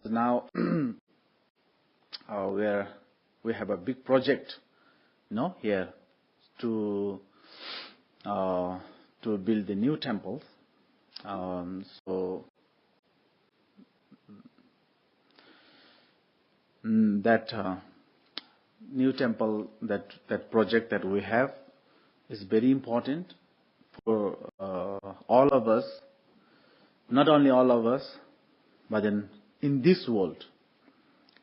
now where we have a big project, here to build the new temples. So that new temple, that project that we have is very important for all of us. Not only all of us, but in this world,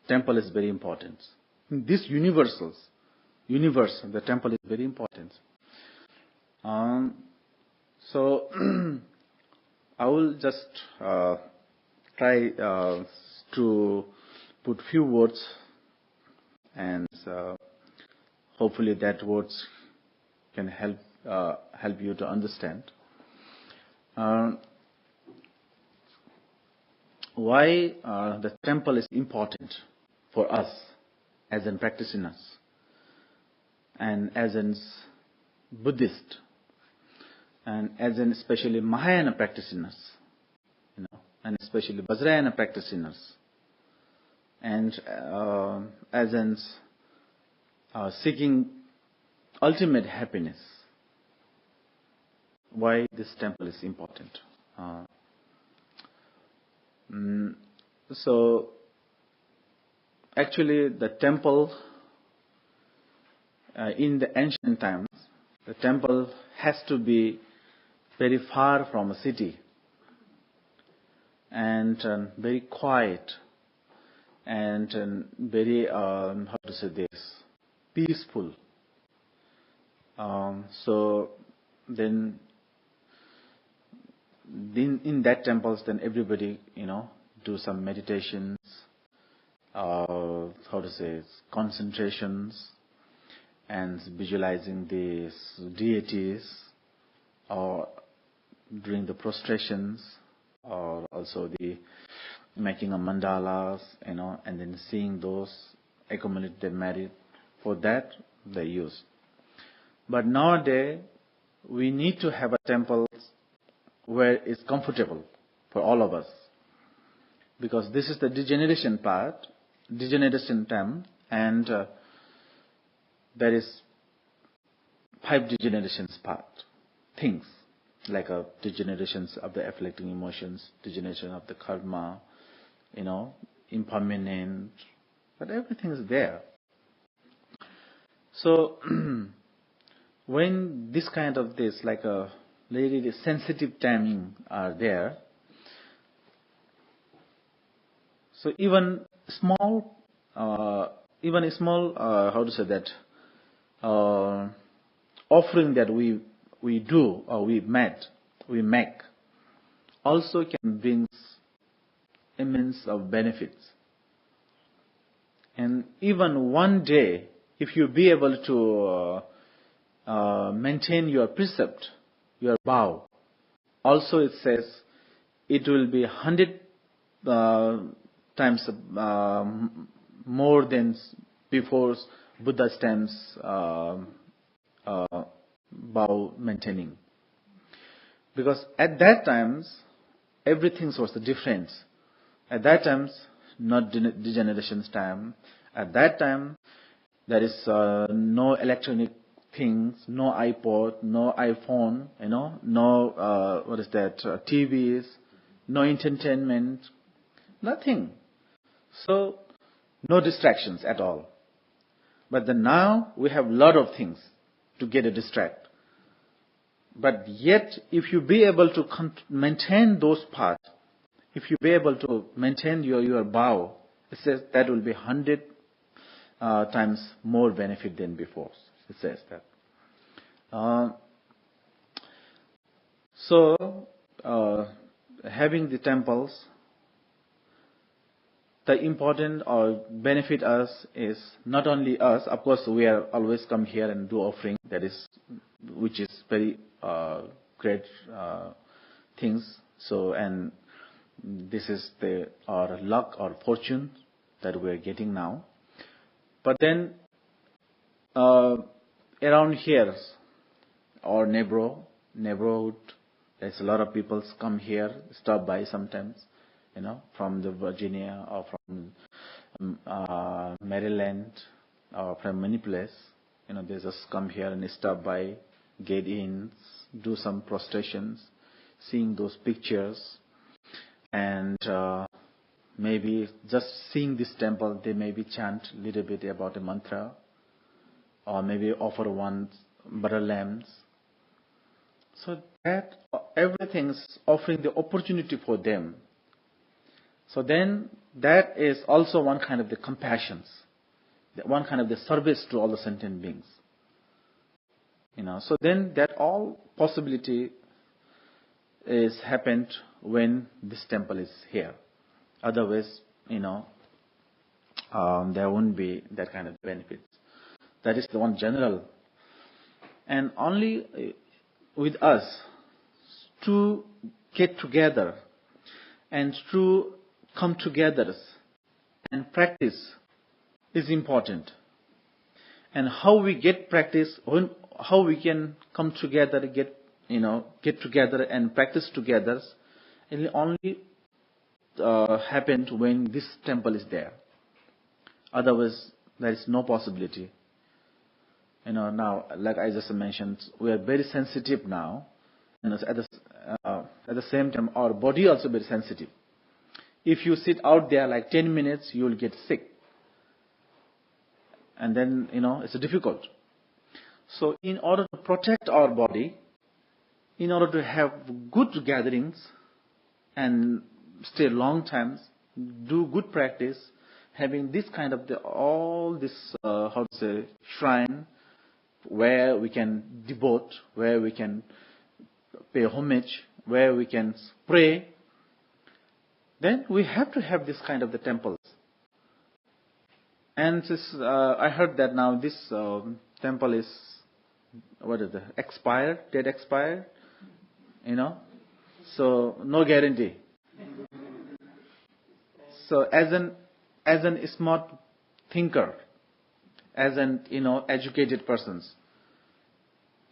temple is very important. In this universe, the temple is very important. So I will just try to put few words, and hopefully that words can help you to understand why the temple is important for us as in practitioners and as in Buddhist and as in especially Mahayana practitioners, and especially Vajrayana practitioners, and as in seeking ultimate happiness. Why this temple is important? So actually the temple in the ancient times, the temple has to be very far from a city and very quiet and very, how to say this, peaceful. So then in that temples, then everybody, do some meditations, how to say, concentrations, and visualizing these deities, or during the prostrations, or also the making of mandalas, and then seeing those accumulate their merit. For that, they use. But nowadays, we need to have a temple where it's comfortable for all of us, because this is the degeneration time, and there is 5 degenerations things, like degenerations of the afflicting emotions, degeneration of the karma, impermanent, but everything is there. So when this kind of like a very sensitive timing are there, so even a small, how to say that, offering that we do or we make, also can bring immense of benefits. And even one day, if you be able to maintain your precept, your vow, also it says it will be 100 times more than before Buddha's times vow maintaining. Because at that times, everything was different. At that times, not degeneration's time. At that time, there is no electronic things, no iPod, no iPhone, no TVs, no entertainment, nothing. So no distractions at all. But then now we have a lot of things to get a distract. But yet, if you be able to maintain those parts, if you be able to maintain your vow, it says that will be 100 times more benefit than before. It says that. So, having the temples, the important or benefit us is not only us. Of course, we are always come here and do offering. Which is very great things. So, and this is our luck or fortune that we are getting now. But then around here, our neighborhood, there's a lot of people come here, stop by sometimes. from the Virginia or from Maryland or from many places. They just come here and stop by, get in, do some prostrations, seeing those pictures, and maybe just seeing this temple, they maybe chant a little bit about a mantra, or maybe offer one butter lamps. So that everything's offering the opportunity for them. So then that is also one kind of the compassions, one kind of the service to all the sentient beings. So then that all possibility is happened when this temple is here. Otherwise, there won't be that kind of benefits. That is the one general. And only with us to get together and to come together and practice is important. And how we get practice, how we can come together, get together and practice together, it will only happen when this temple is there. Otherwise, there is no possibility. Now, like I just mentioned, we are very sensitive now, and at the same time, our body also very sensitive. If you sit out there like 10 minutes, you will get sick. And then, it's difficult. So in order to protect our body, in order to have good gatherings and stay long times, do good practice, having this kind of shrine where we can devote, where we can pay homage, where we can pray, then we have to have this kind of the temples. And I heard that now this temple is, expired, dead expired, so no guarantee. So as an smart thinker, as an educated persons,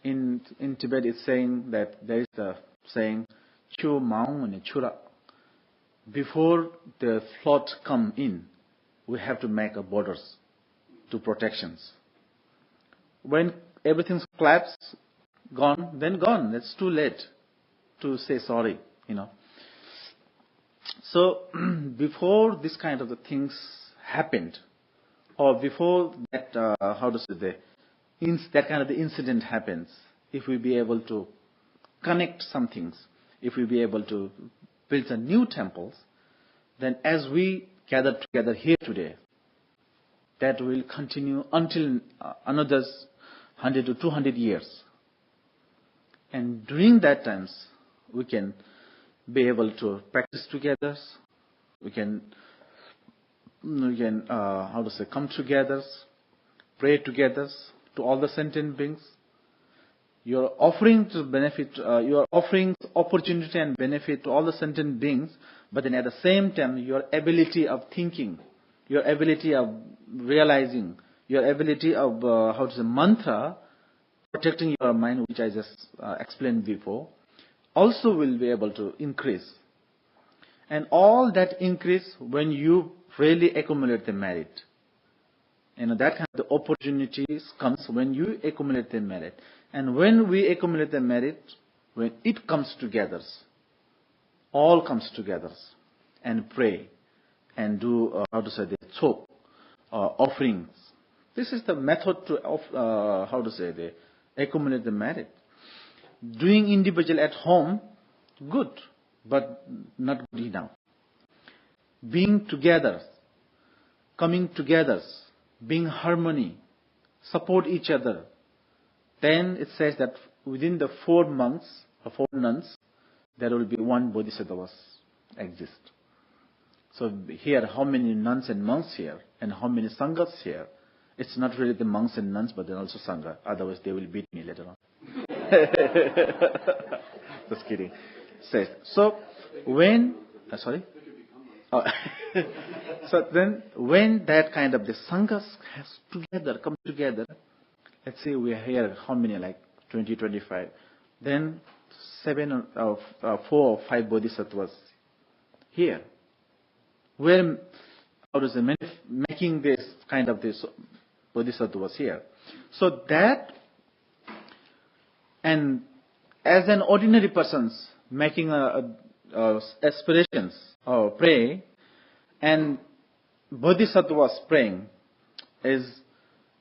in Tibet it's saying that there is the saying, Chu Maung and Chura. Before the flood come in, we have to make a borders to protections. When everything's collapsed, gone, then gone. It's too late to say sorry, So before this kind of the things happened, or before that, that kind of the incident happens, if we be able to connect some things, if we be able to build some new temples, then as we gather together here today, that will continue until another 100 to 200 years. And during that times, we can be able to practice together. We can come together, pray together to all the sentient beings. You are offering to benefit. You are offering opportunity and benefit to all the sentient beings. But then at the same time, your ability of thinking, your ability of realizing, your ability of mantra, protecting your mind, which I just explained before, also will be able to increase. And all that increase when you really accumulate the merit. That kind of the opportunities comes when you accumulate the merit. And when we accumulate the merit, when it comes together, all comes together, and pray, and do, the chok, offerings. This is the method to, accumulate the merit. Doing individual at home, good, but not good enough. Being together, coming together, being harmony, support each other. Then it says that within the 4 months or 4 nuns, there will be one bodhisattva exist. So here, how many nuns and monks here, and how many sanghas here? It's not really the monks and nuns, but then also sangha. Otherwise, they will beat me later on. Just kidding. Says so when sorry. Oh. So then, when that kind of the sanghas come together. Let's say we are here, how many, like 20, 25. Then 4 or 5 bodhisattvas here. where, how to say, making this kind of this bodhisattvas here. So that, and as an ordinary person's making aspirations or pray, and bodhisattvas praying is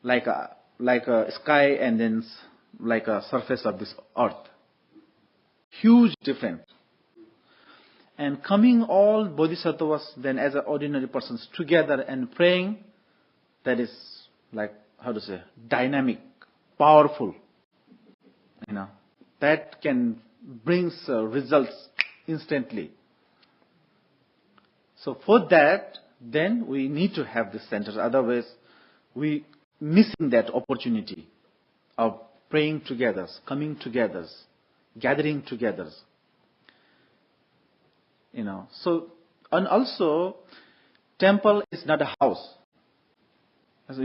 like a sky and then like a surface of this earth. Huge difference. And coming all bodhisattvas then as an ordinary persons together and praying, that is like, how to say, dynamic, powerful. That can bring results instantly. So for that, then we need to have this center. Otherwise, we missing that opportunity of praying together, coming together, gathering together. So, and also, temple is not a house. So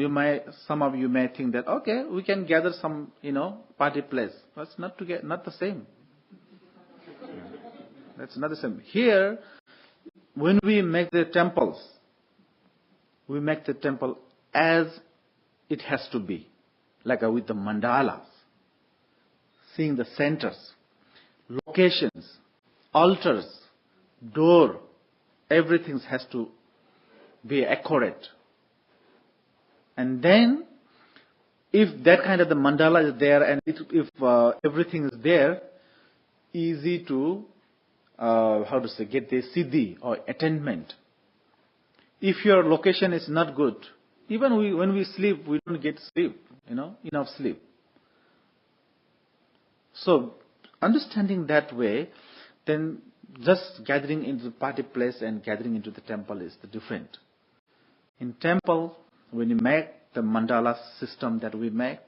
some of you may think that, okay, we can gather some, party place. That's not the same. That's not the same. Here, when we make the temples, we make the temple as it has to be, like with the mandalas, seeing the centers, locations, altars, door, everything has to be accurate. And then, if that kind of the mandala is there, and if everything is there, easy to, get the siddhi or attainment. If your location is not good, even when we sleep, we don't get sleep, enough sleep. So, understanding that way, then just gathering into the party place and gathering into the temple is the different. In temple, when you make the mandala system that we make,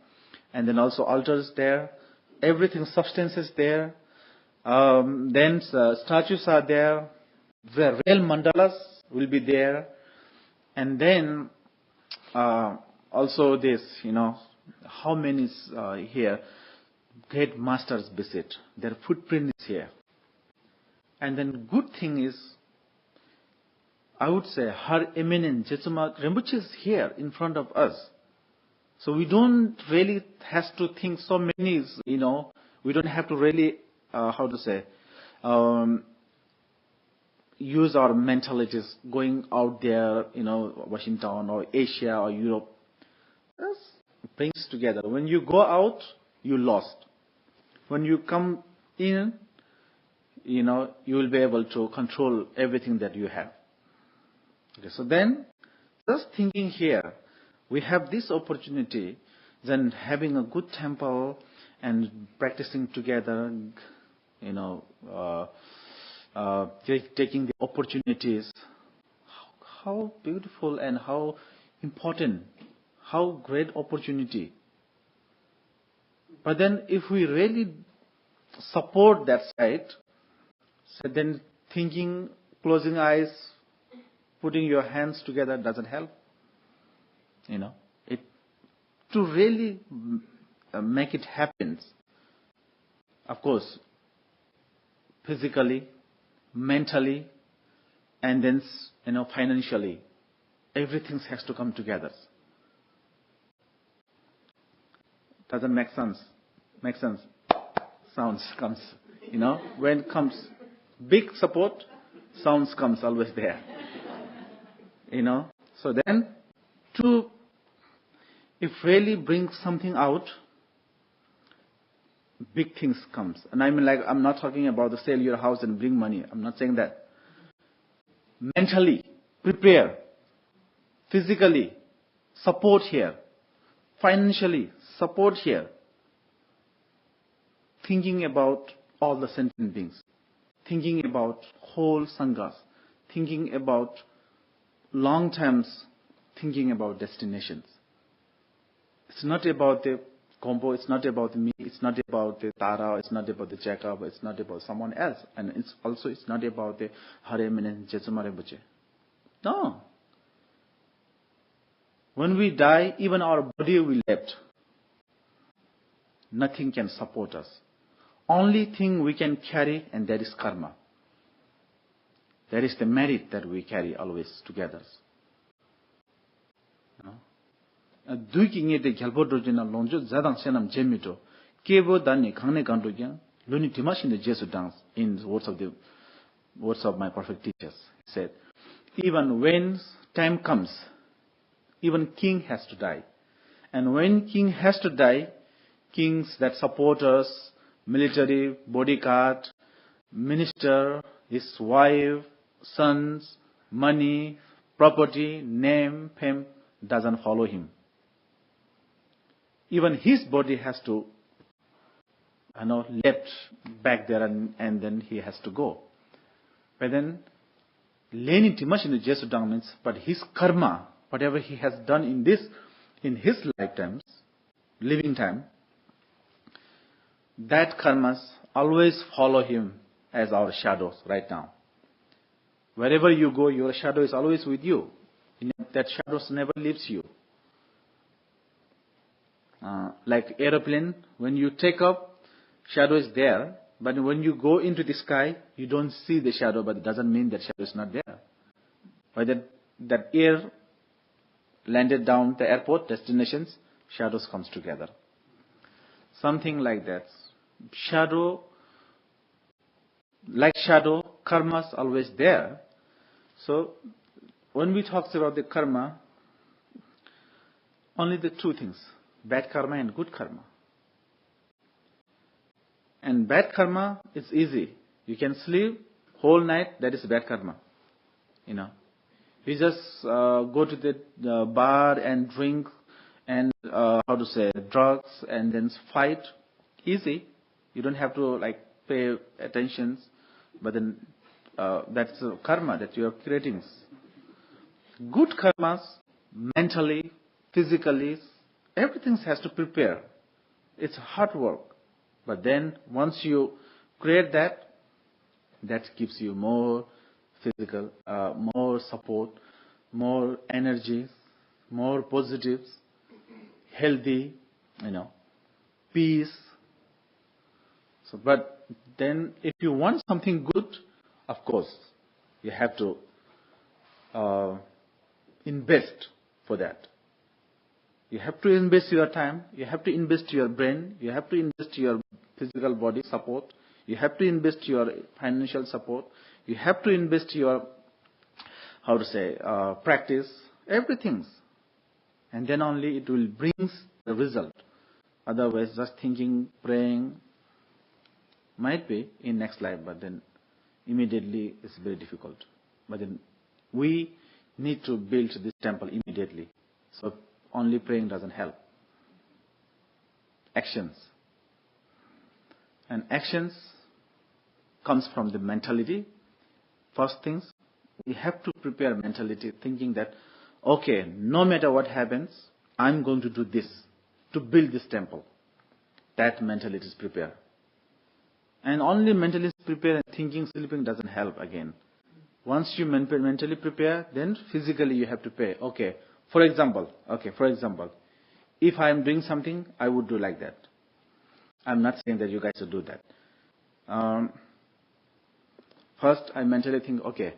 and then also altars there, everything, substance is there, then statues are there, the real mandalas will be there, and then also this, how many here, great masters visit, their footprint is here. And then good thing is, I would say, Her Eminence Jetsuma Rinpoche is here in front of us. So we don't really have to think so many, we don't have to really, use our mentalities going out there, Washington or Asia or Europe. That brings together. When you go out, you lost. When you come in, you will be able to control everything that you have. Okay, so then, just thinking here, we have this opportunity, then having a good temple and practicing together, taking the opportunities. How beautiful and how important, how great opportunity. But then if we really support that side, so then thinking, closing eyes, putting your hands together doesn't help. To really make it happen, of course, physically, mentally, and then, financially, everything has to come together. Doesn't make sense? Make sense? Sounds comes, when it comes big support, sounds comes always there. So then, if really bring something out, big things comes. And I'm not talking about the sell your house and bring money. I'm not saying that. Mentally, prepare. Physically, support here. Financially, support here. Thinking about all the sentient beings. Thinking about whole sanghas. Thinking about long terms. Thinking about destinations. It's not about the Khenpo, it's not about me, it's not about the Tara, it's not about the Jacob, it's not about someone else. And it's not about the Her Eminence Jetsuma Rinpoche. No. When we die, even our body will left. Nothing can support us. Only thing we can carry, and that is karma. That is the merit that we carry always together. Duking it the Galbodrogena Lonjo, Zadang Senam Jemito, Kebo Dani, Kane Gandogan, Luni Timash in the Jesu dance, in the words of my perfect teachers, said, even when time comes, even king has to die. And when king has to die, kings that support us, military, bodyguard, minister, his wife, sons, money, property, name, fame, doesn't follow him. Even his body has to, left back there and then he has to go. But then, learning too much in the Jesu means, but his karma, whatever he has done in his lifetimes, living time, that karmas always follow him as our shadows right now. Wherever you go, your shadow is always with you. That shadows never leaves you. Like aeroplane, when you take up, shadow is there. But when you go into the sky, you don't see the shadow, but it doesn't mean that shadow is not there. When that air landed down the airport destinations, shadows comes together. Something like that. Shadow, karma's always there. So, when we talk about the karma, only the two things, bad karma and good karma. And bad karma is easy. You can sleep whole night, that is bad karma. You just go to the bar and drink and, drugs and then fight. Easy. You don't have to pay attention. But then that's karma that you are creating. Good karmas, mentally, physically, everything has to prepare. It's hard work. But then once you create that gives you more physical, more support, more energy, more positives, healthy, peace. So, but then if you want something good, of course, you have to invest for that. You have to invest your time, you have to invest your brain, you have to invest your physical body support, you have to invest your financial support, you have to invest your, practice, everything. And then only it will bring the result. Otherwise, just thinking, praying, might be in next life, but then immediately it's very difficult. But then we need to build this temple immediately. So only praying doesn't help. Actions. And actions comes from the mentality. First things, we have to prepare mentality, thinking that, okay, no matter what happens, I'm going to do this, to build this temple. That mentality is prepared. And only mentally prepare and thinking, sleeping doesn't help again. Once you mentally prepare, then physically you have to pay. Okay, for example, if I am doing something, I would do like that. I'm not saying that you guys should do that. First, I mentally think, okay,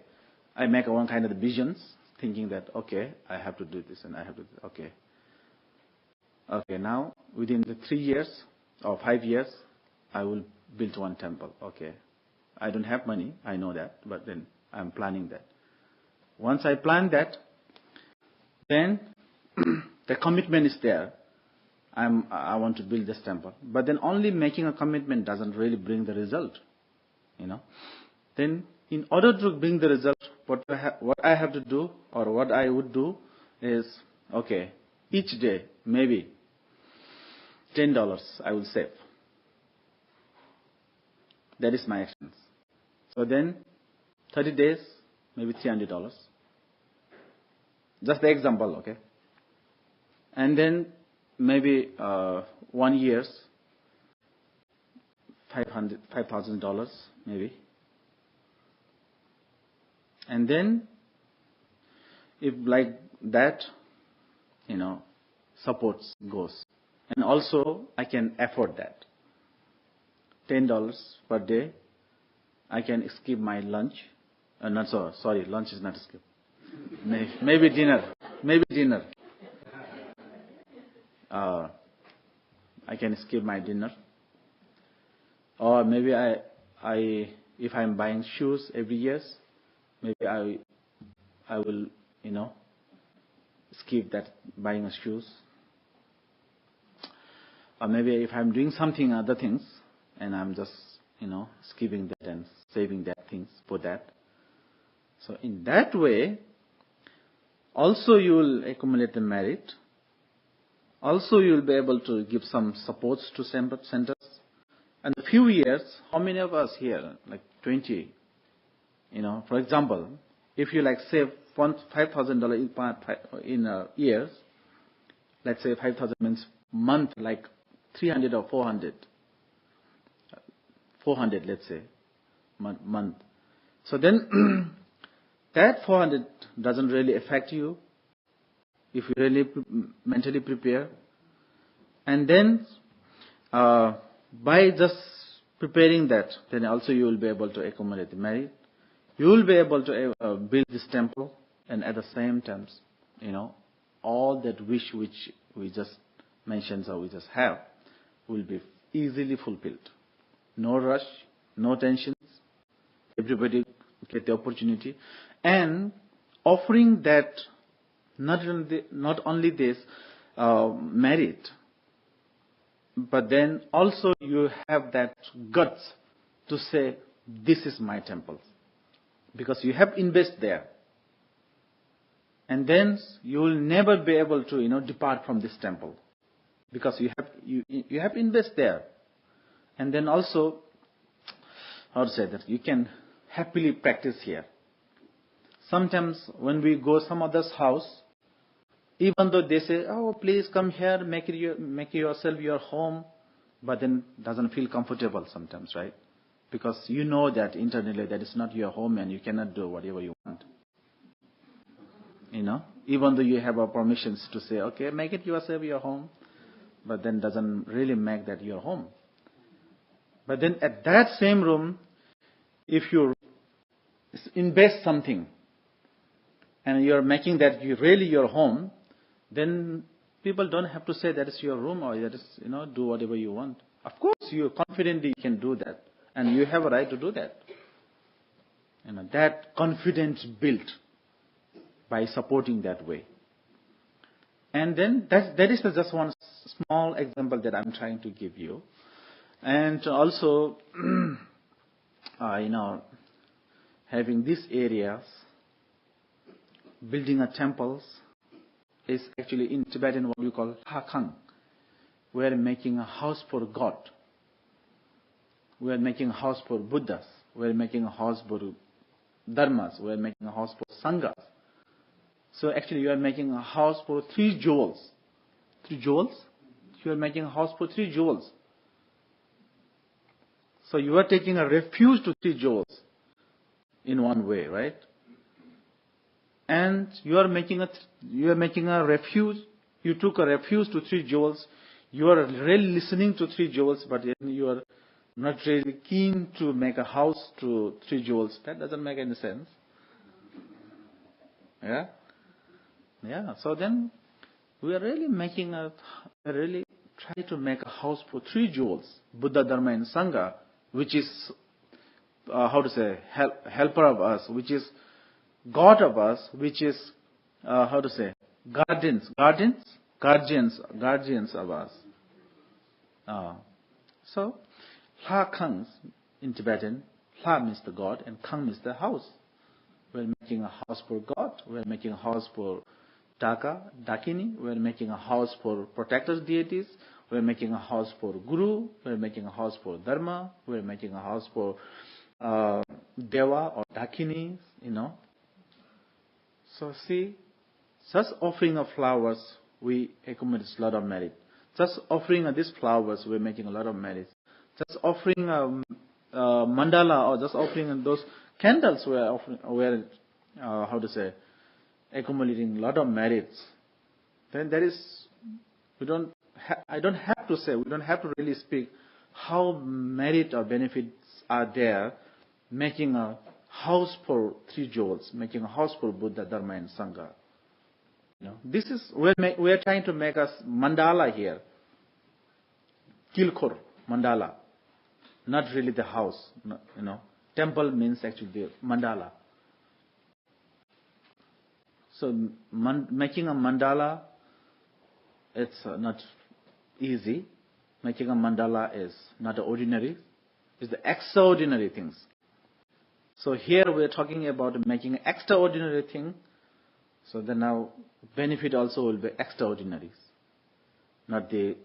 I make one kind of visions, thinking that, okay, I have to do this and I have to do this. Okay. Okay, now, within the 3 years or 5 years, I will build one temple. Okay. I don't have money, I know that, but then I'm planning that. Once I plan that, then the commitment is there. I want to build this temple. But then only making a commitment doesn't really bring the result. Then in order to bring the result, what I have to do or what I would do is, okay, each day, maybe $10 I will save. That is my actions. So then 30 days, maybe $300. Just the example, okay? And then maybe 1 year's $5,000 maybe. And then if like that, supports goes. And also I can afford that. $10 per day. I can skip my lunch. Not so, sorry, lunch is not skip. Maybe dinner. Maybe dinner. I can skip my dinner. Or maybe if I'm buying shoes every year, maybe I will, skip that buying of shoes. Or maybe if I'm doing something, other things, and I'm just, skipping that and saving that things for that. So in that way, also you will accumulate the merit. Also you will be able to give some supports to centers. And a few years, how many of us here, like 20, for example, if you save $5,000 in a year, let's say 5,000 means month, like 300 or 400. 400, let's say, month. So then, that 400 doesn't really affect you if you really mentally prepare. And then, by just preparing that, then also you will be able to accumulate the merit. You will be able to build this temple, and at the same time, all that wish which we just mentioned or we just have will be easily fulfilled. No rush, no tensions. Everybody get the opportunity. And offering that, not only this merit, but then also you have that guts to say, this is my temple. Because you have invested there. And then you will never be able to, depart from this temple. Because you have invested there. And then also, how to say that, you can happily practice here. Sometimes when we go some other's house, even though they say, oh, please come here, make yourself your home, but then doesn't feel comfortable sometimes, right? Because you know that internally that is not your home and you cannot do whatever you want. Even though you have permissions to say, okay, make it yourself your home, but then doesn't really make that your home. But then at that same room, if you invest something and you're making that really your home, then people don't have to say that is your room or that is, do whatever you want. Of course, you confidently can do that. And you have a right to do that. That confidence built by supporting that way. And then that is just one small example that I'm trying to give you. And also, having these areas, building a temples is actually in Tibetan what we call hakang. We are making a house for God. We are making a house for Buddhas. We are making a house for Dharmas. We are making a house for Sanghas. So actually you are making a house for 3 jewels. 3 jewels? You are making a house for 3 jewels. So you are taking a refuge to 3 jewels in one way, right? And you are making a refuge. You took a refuge to 3 jewels. You are really listening to 3 jewels, but then you are not really keen to make a house to 3 jewels. That doesn't make any sense. Yeah? Yeah. So then we are really try to make a house for 3 jewels. Buddha, Dharma and Sangha, which is, helper of us, which is God of us, which is, guardians of us. So, Hla Kang in Tibetan, Hla means the God and Kang means the house. We're making a house for God, we're making a house for Dakini, we're making a house for protectors deities, we're making a house for Guru, we're making a house for Dharma, we're making a house for Deva or Dakini, So see, just offering of flowers, we accumulate a lot of merit. Just offering of these flowers, we're making a lot of merit. Just offering a mandala or just offering those candles, we're accumulating a lot of merits. Then there is, we don't have to really speak how merit or benefits are there, making a house for 3 jewels, making a house for Buddha, Dharma, and Sangha. This is we are trying to make a mandala here. Kilkhor mandala, not really the house. Temple means actually the mandala. So making a mandala, it's not easy. Making a mandala is not ordinary. It's the extraordinary things. So here we are talking about making an extraordinary thing. So then now benefit also will be extraordinary, not the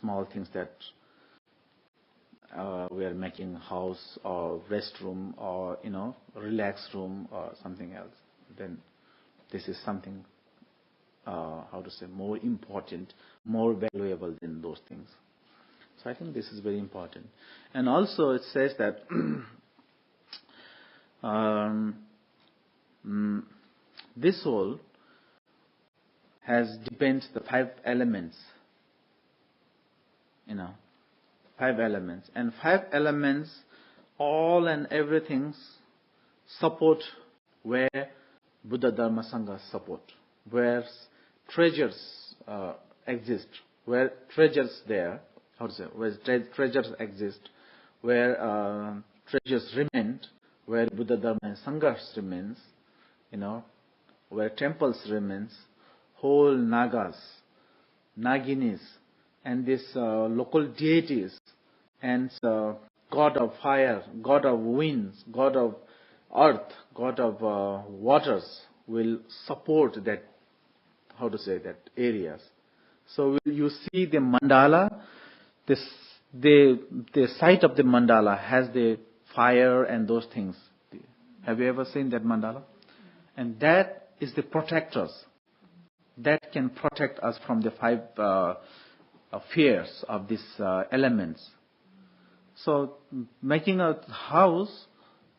small things that we are making house or restroom or relax room or something else. Then this is something more important, more valuable than those things. So I think this is very important. And also it says that this soul depends the 5 elements. 5 elements. And 5 elements, all and everything support where Buddha, Dharma, Sangha support. Where treasures exist. Where treasures there, where treasures exist. Where treasures remain. Where Buddha, Dharma, and Sangha remains. Where temples remains. Whole Nagas, Naginis, and these local deities, and God of fire, God of winds, God of earth, God of waters will support that, that areas. So you see the mandala, the site of the mandala has the fire and those things. Have you ever seen that mandala? And that is the protectors. That can protect us from the 5 fears of these elements. So making a house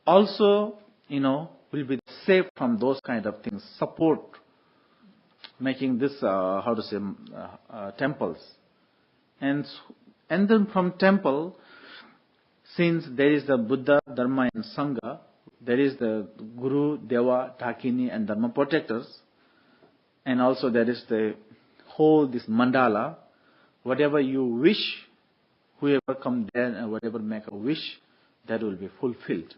also, will be safe from those kind of things. Support making this, temples. And then from temple, since there is the Buddha, Dharma, and Sangha, there is the Guru, Deva, Dakini, and Dharma protectors. And also there is this mandala. Whatever you wish, whoever come there and whatever make a wish, that will be fulfilled.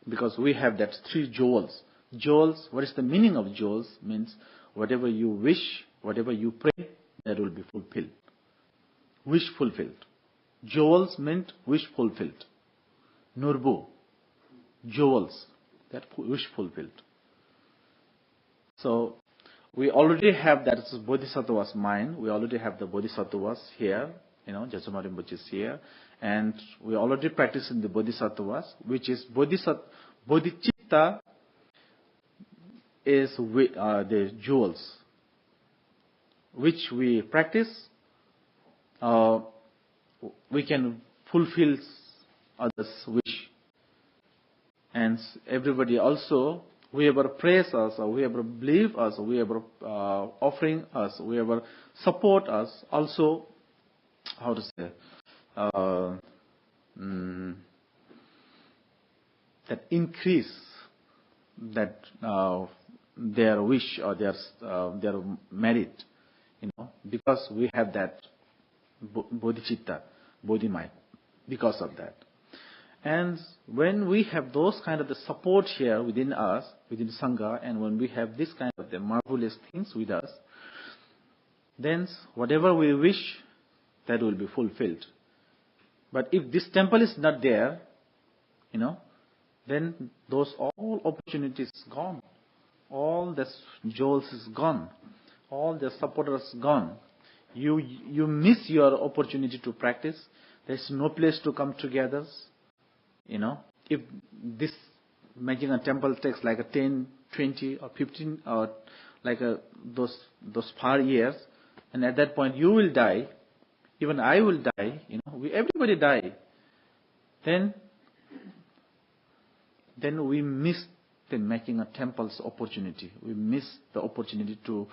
Because we have that 3 jewels. Jewels, what is the meaning of jewels? Means whatever you wish, whatever you pray, that will be fulfilled. Wish fulfilled. Jewels meant wish fulfilled. Nurbu, jewels, that wish fulfilled. So we already have that Bodhisattva's mind. We already have the Bodhisattvas here. Jasumari Rinpoche is here. And we already practice in the Bodhisattvas, which is Bodhicitta is the jewels, which we practice. We can fulfill others' wish. And everybody also, whoever praise us, or whoever believe us, or whoever offering us, whoever support us, also, that increase that their wish or their merit, because we have that bodhicitta, bodhi mind, because of that. And when we have those kind of the support here within us, within Sangha, and when we have this kind of the marvelous things with us, then whatever we wish, that will be fulfilled. But if this temple is not there, then those all opportunities gone. All the jewels is gone. All the supporters gone. You miss your opportunity to practice. There's no place to come together. If this making a temple takes like a 10, 20 or 15 or like those far years, and at that point you will die, even I will die, everybody die. Then we miss the making a temple's opportunity. We miss the opportunity to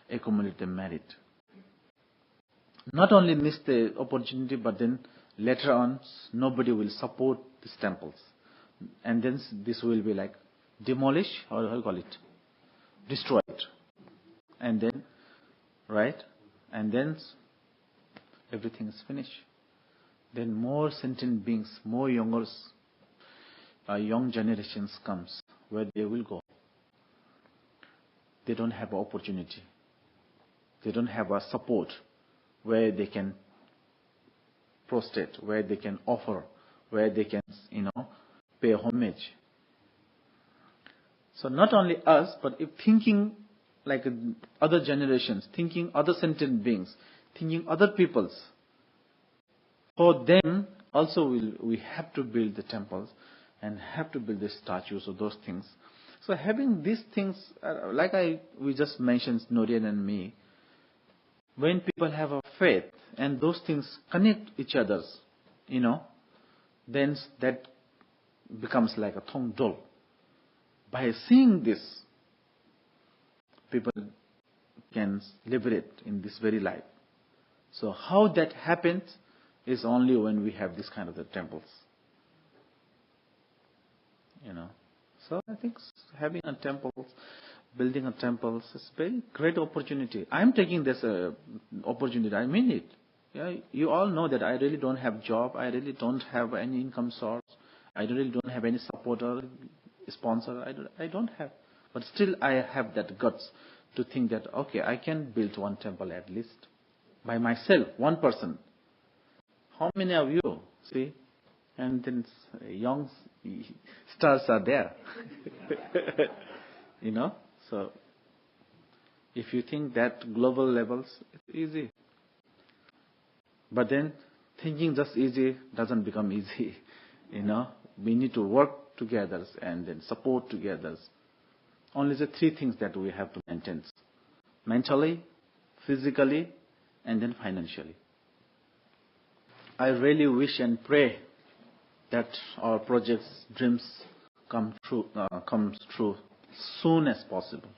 accumulate the merit. Not only miss the opportunity, but then later on, nobody will support these temples. and then this will be like demolished, or how do you call it? Destroyed. And then, right? And then everything is finished. Then more sentient beings, more young generations comes. Where they will go? They don't have opportunity. They don't have a support where they can prostrate, where they can offer, where they can, pay homage. So not only us, but if thinking like other generations, thinking other sentient beings, thinking other peoples, for them also we have to build the temples and have to build the statues of those things. So having these things, like we just mentioned, Norian and me, when people have a faith and those things connect each other, then that becomes like a thong dol. By seeing this, people can liberate in this very life. So how that happens is only when we have this kind of the temples. So I think having a temple, building a temple is a very great opportunity. I'm taking this opportunity. I mean it. Yeah, you all know that I really don't have job. I really don't have any income source. I really don't have any supporter, sponsor. I don't have. But still I have that guts to think that, okay, I can build one temple at least. By myself, one person. How many of you? See? And then young stars are there. So if you think that global levels, it's easy. But then thinking just easy doesn't become easy. We need to work together and then support together. Only the three things that we have to maintain: mentally, physically, and then financially. I really wish and pray that our project's dreams comes true soon as possible.